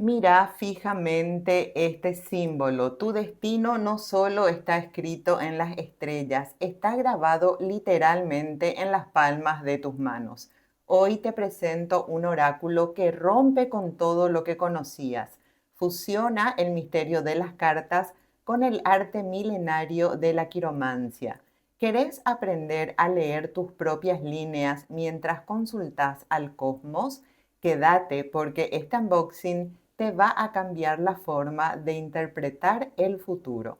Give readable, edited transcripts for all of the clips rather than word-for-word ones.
Mira fijamente este símbolo. Tu destino no solo está escrito en las estrellas, está grabado literalmente en las palmas de tus manos. Hoy te presento un oráculo que rompe con todo lo que conocías. Fusiona el misterio de las cartas con el arte milenario de la quiromancia. ¿Querés aprender a leer tus propias líneas mientras consultas al cosmos? Quédate porque este unboxing te va a cambiar la forma de interpretar el futuro.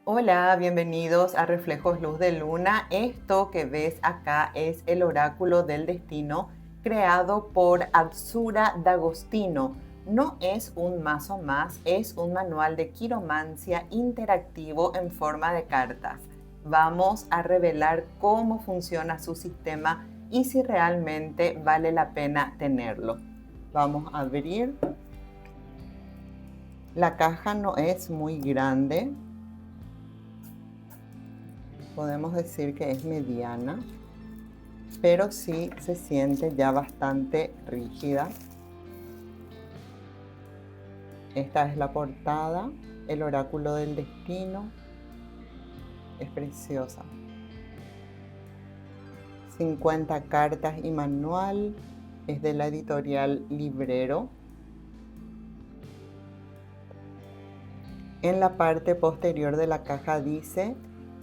Hola, bienvenidos a Reflejos Luz de Luna. Esto que ves acá es el oráculo del destino creado por Atsura D'Agostino. No es un mazo más, es un manual de quiromancia interactivo en forma de cartas. Vamos a revelar cómo funciona su sistema y si realmente vale la pena tenerlo. Vamos a abrir. La caja no es muy grande. Podemos decir que es mediana, pero sí se siente ya bastante rígida. Esta es la portada, el oráculo del destino. Es preciosa. 50 cartas y manual. Es de la editorial Librero. En la parte posterior de la caja dice: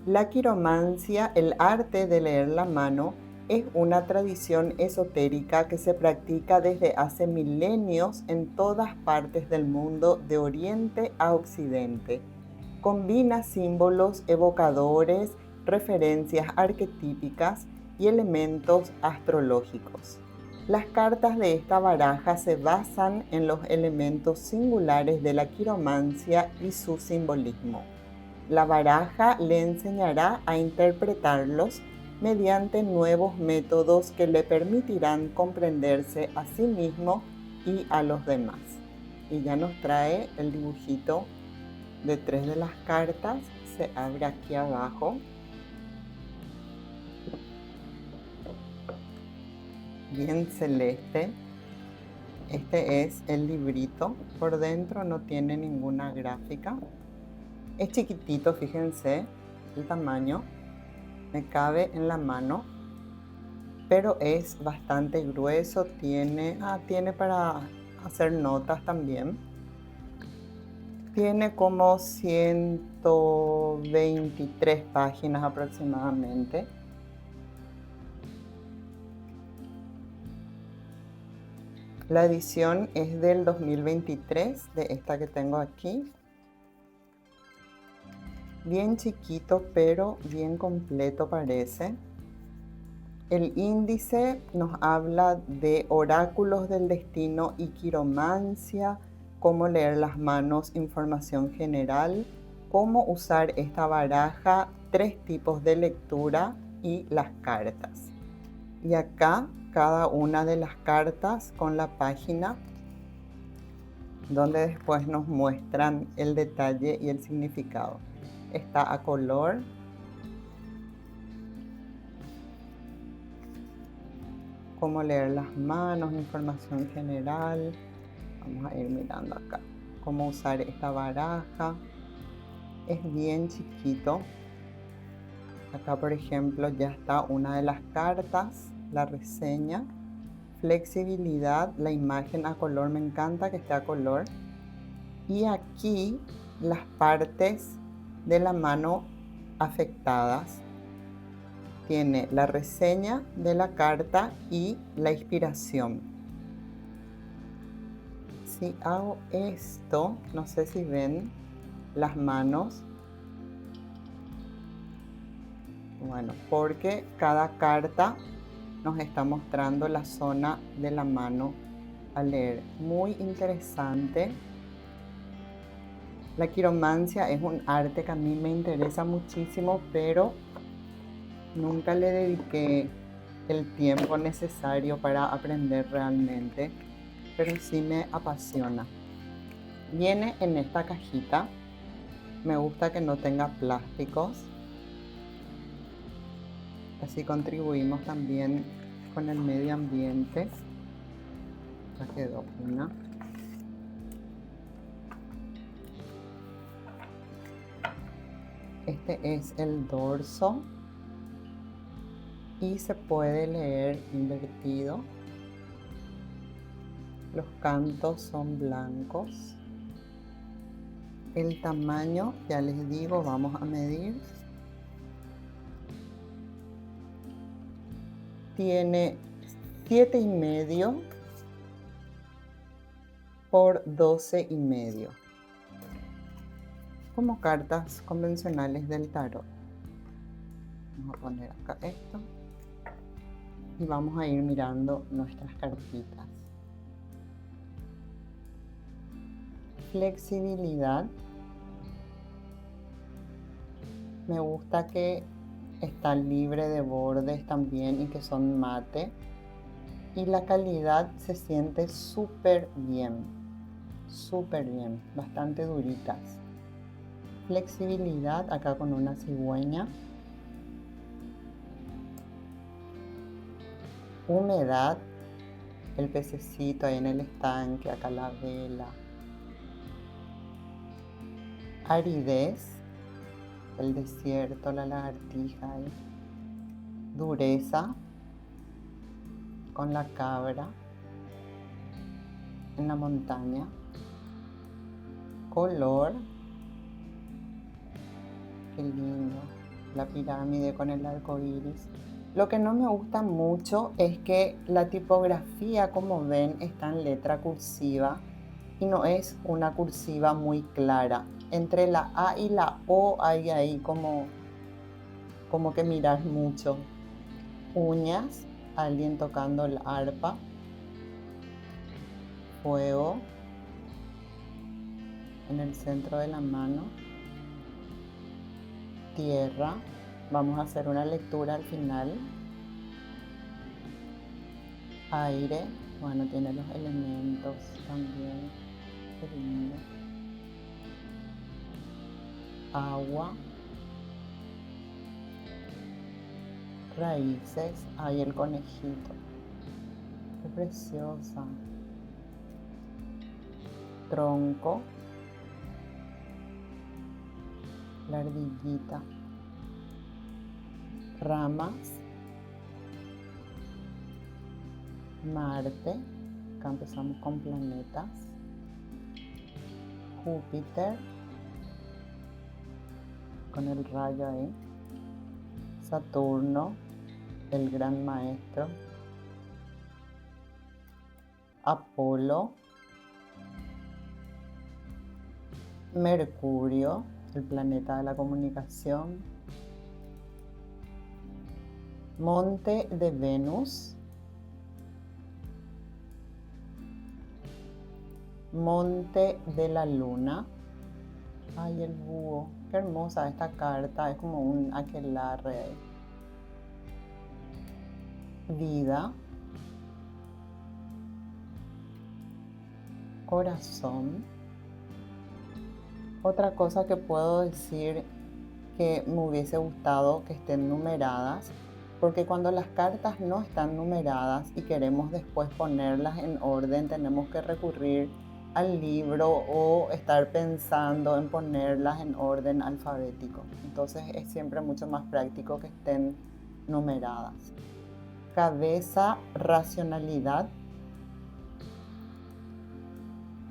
la quiromancia, el arte de leer la mano, es una tradición esotérica que se practica desde hace milenios en todas partes del mundo, de oriente a occidente. Combina símbolos evocadores, referencias arquetípicas y elementos astrológicos. Las cartas de esta baraja se basan en los elementos singulares de la quiromancia y su simbolismo. La baraja le enseñará a interpretarlos mediante nuevos métodos que le permitirán comprenderse a sí mismo y a los demás. Y ya nos trae el dibujito de 3 de las cartas. Se abre aquí abajo. Bien celeste. Este es el librito. Por dentro no tiene ninguna gráfica. Es chiquitito, fíjense el tamaño. Me cabe en la mano, pero es bastante grueso. Tiene para hacer notas también. Tiene como 123 páginas aproximadamente. La edición es del 2023, de esta que tengo aquí. Bien chiquito, pero bien completo parece. El índice nos habla de oráculos del destino y quiromancia, cómo leer las manos, información general, cómo usar esta baraja, 3 tipos de lectura y las cartas. Y acá cada una de las cartas con la página donde después nos muestran el detalle y el significado. Está a color. Cómo leer las manos, información general. Vamos a ir mirando acá. Cómo usar esta baraja. Es bien chiquito. Acá, por ejemplo, ya está una de las cartas, la reseña. Flexibilidad, la imagen a color, me encanta que esté a color. Y aquí las partes de la mano afectadas. Tiene la reseña de la carta y la inspiración. Si hago esto, no sé si ven las manos. Bueno, porque cada carta nos está mostrando la zona de la mano a leer. Muy interesante. La quiromancia es un arte que a mí me interesa muchísimo, pero nunca le dediqué el tiempo necesario para aprender realmente, pero sí me apasiona. Viene en esta cajita. Me gusta que no tenga plásticos. Así contribuimos también con el medio ambiente. Ya quedó una. Este es el dorso y se puede leer invertido. Los cantos son blancos. El tamaño, ya les digo, vamos a medir. Tiene 7,5 por 12,5, como cartas convencionales del tarot. Vamos a poner acá esto y vamos a ir mirando nuestras cartitas. Flexibilidad. Me gusta que está libre de bordes también y que son mate. Y la calidad se siente súper bien, bastante duritas. Flexibilidad acá con una cigüeña. Humedad, el pececito ahí en el estanque, acá la vela. Aridez, el desierto, la lagartija ahí. Dureza, con la cabra en la montaña. Color, qué lindo, la pirámide con el arco iris. Lo que no me gusta mucho es que la tipografía, como ven, está en letra cursiva y no es una cursiva muy clara. Entre la A y la O hay ahí como que mirar mucho. Uñas, alguien tocando el arpa. Fuego en el centro de la mano. Tierra. Vamos a hacer una lectura al final. Aire. Bueno, tiene los elementos también. Qué lindo. Agua. Raíces. Ahí el conejito. Qué preciosa. Tronco. La ardillita. Ramas. Marte. Acá empezamos con planetas. Júpiter. Con el rayo ahí. Saturno, el gran maestro. Apolo. Mercurio, el planeta de la comunicación. Monte de Venus. Monte de la Luna. Ay, el búho. Qué hermosa esta carta. Es como un aquelarre. Vida. Corazón. Otra cosa que puedo decir que me hubiese gustado que estén numeradas, porque cuando las cartas no están numeradas y queremos después ponerlas en orden, tenemos que recurrir al libro o estar pensando en ponerlas en orden alfabético. Entonces es siempre mucho más práctico que estén numeradas. Cabeza, racionalidad.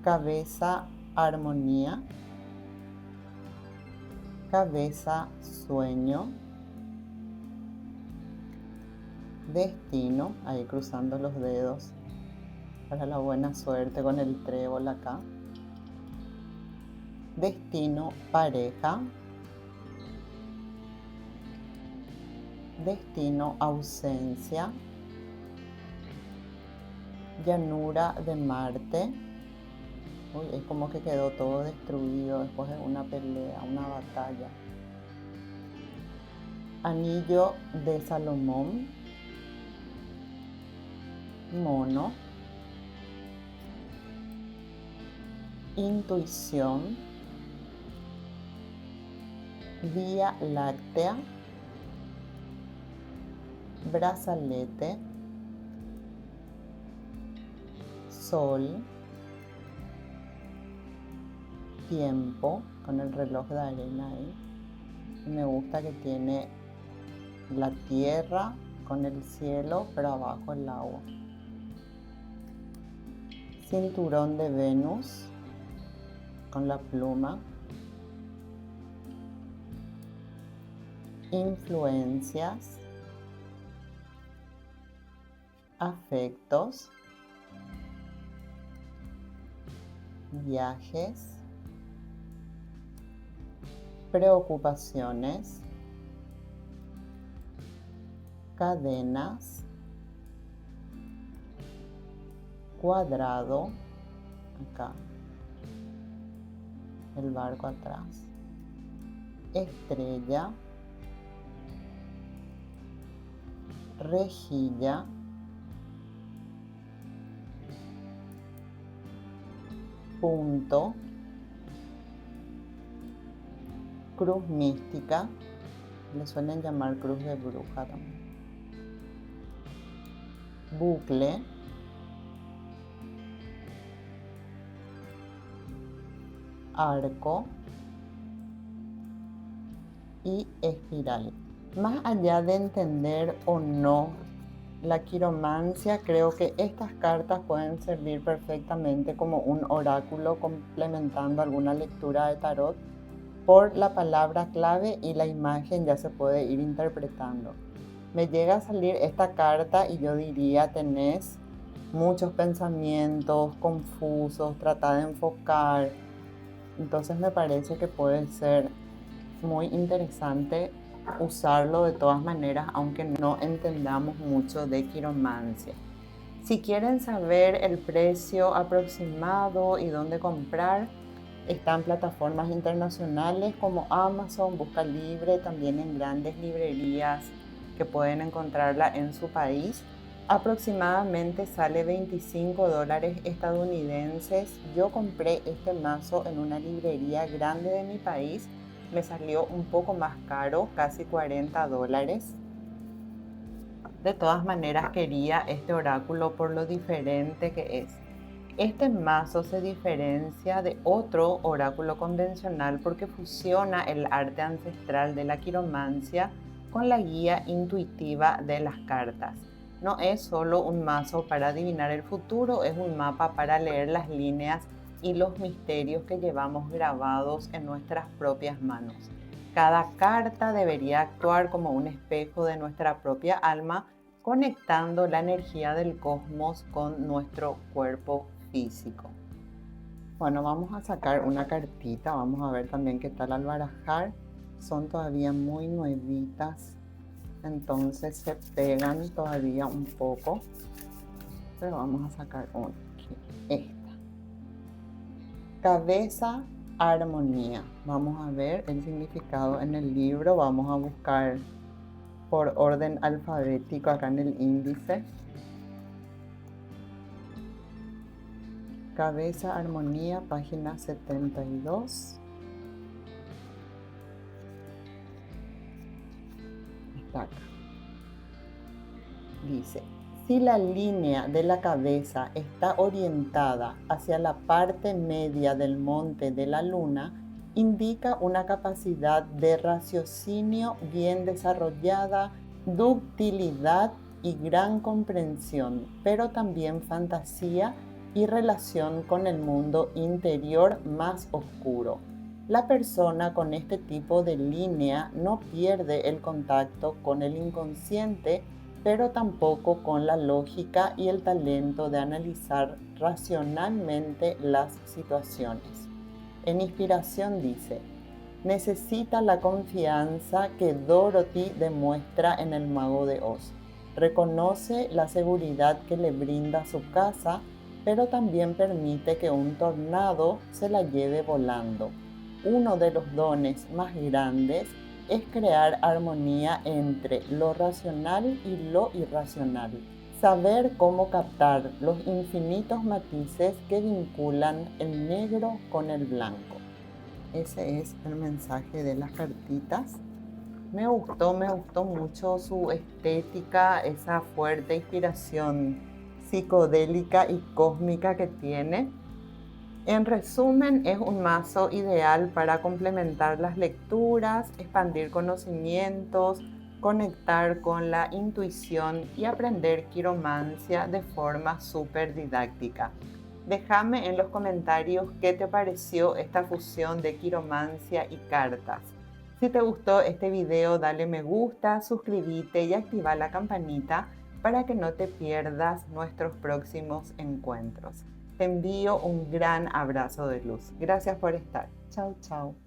Cabeza, armonía. Cabeza, sueño. Destino, ahí cruzando los dedos para la buena suerte con el trébol acá. Destino, pareja. Destino, ausencia. Llanura de Marte. Uy, es como que quedó todo destruido después de una pelea, una batalla. Anillo de Salomón. Mono. Intuición. Vía Láctea. brazalete, sol, tiempo, con el reloj de arena ahí. Me gusta que tiene la tierra con el cielo, pero abajo el agua. Cinturón de Venus con la pluma. Influencias. Afectos. Viajes. Preocupaciones. Cadenas. Cuadrado. Acá. El barco atrás. Estrella. Rejilla. Punto. Cruz mística. Le suelen llamar cruz de bruja también. Bucle. Arco y espiral. Más allá de entender o no la quiromancia, creo que estas cartas pueden servir perfectamente como un oráculo complementando alguna lectura de tarot. Por la palabra clave y la imagen ya se puede ir interpretando. Me llega a salir esta carta y yo diría: tenés muchos pensamientos confusos, trata de enfocar. Entonces me parece que puede ser muy interesante usarlo de todas maneras, aunque no entendamos mucho de quiromancia. Si quieren saber el precio aproximado y dónde comprar, están plataformas internacionales como Amazon, Busca Libre, también en grandes librerías que pueden encontrarla en su país. Aproximadamente sale $25 estadounidenses. Yo compré este mazo en una librería grande de mi país. Me salió un poco más caro, casi $40. De todas maneras quería este oráculo por lo diferente que es. Este mazo se diferencia de otro oráculo convencional porque fusiona el arte ancestral de la quiromancia con la guía intuitiva de las cartas. No es solo un mazo para adivinar el futuro, es un mapa para leer las líneas y los misterios que llevamos grabados en nuestras propias manos. Cada carta debería actuar como un espejo de nuestra propia alma, conectando la energía del cosmos con nuestro cuerpo físico. Bueno, vamos a sacar una cartita, vamos a ver también qué tal al barajar. Son todavía muy nuevitas, entonces se pegan todavía un poco, pero vamos a sacar una, esta. Cabeza, armonía. Vamos a ver el significado en el libro, vamos a buscar por orden alfabético acá en el índice. Cabeza, armonía, página 72. Está acá. Dice: si la línea de la cabeza está orientada hacia la parte media del monte de la luna, indica una capacidad de raciocinio bien desarrollada, ductilidad y gran comprensión, pero también fantasía y relación con el mundo interior más oscuro. La persona con este tipo de línea no pierde el contacto con el inconsciente, pero tampoco con la lógica y el talento de analizar racionalmente las situaciones. En inspiración dice: necesita la confianza que Dorothy demuestra en El Mago de Oz. Reconoce la seguridad que le brinda su casa, pero también permite que un tornado se la lleve volando. Uno de los dones más grandes es crear armonía entre lo racional y lo irracional. Saber cómo captar los infinitos matices que vinculan el negro con el blanco. Ese es el mensaje de las cartitas. Me gustó mucho su estética, esa fuerte inspiración psicodélica y cósmica que tiene. En resumen, es un mazo ideal para complementar las lecturas, expandir conocimientos, conectar con la intuición y aprender quiromancia de forma súper didáctica. Déjame en los comentarios qué te pareció esta fusión de quiromancia y cartas. Si te gustó este video, dale me gusta, suscríbete y activa la campanita para que no te pierdas nuestros próximos encuentros. Te envío un gran abrazo de luz. Gracias por estar. Chao, chao.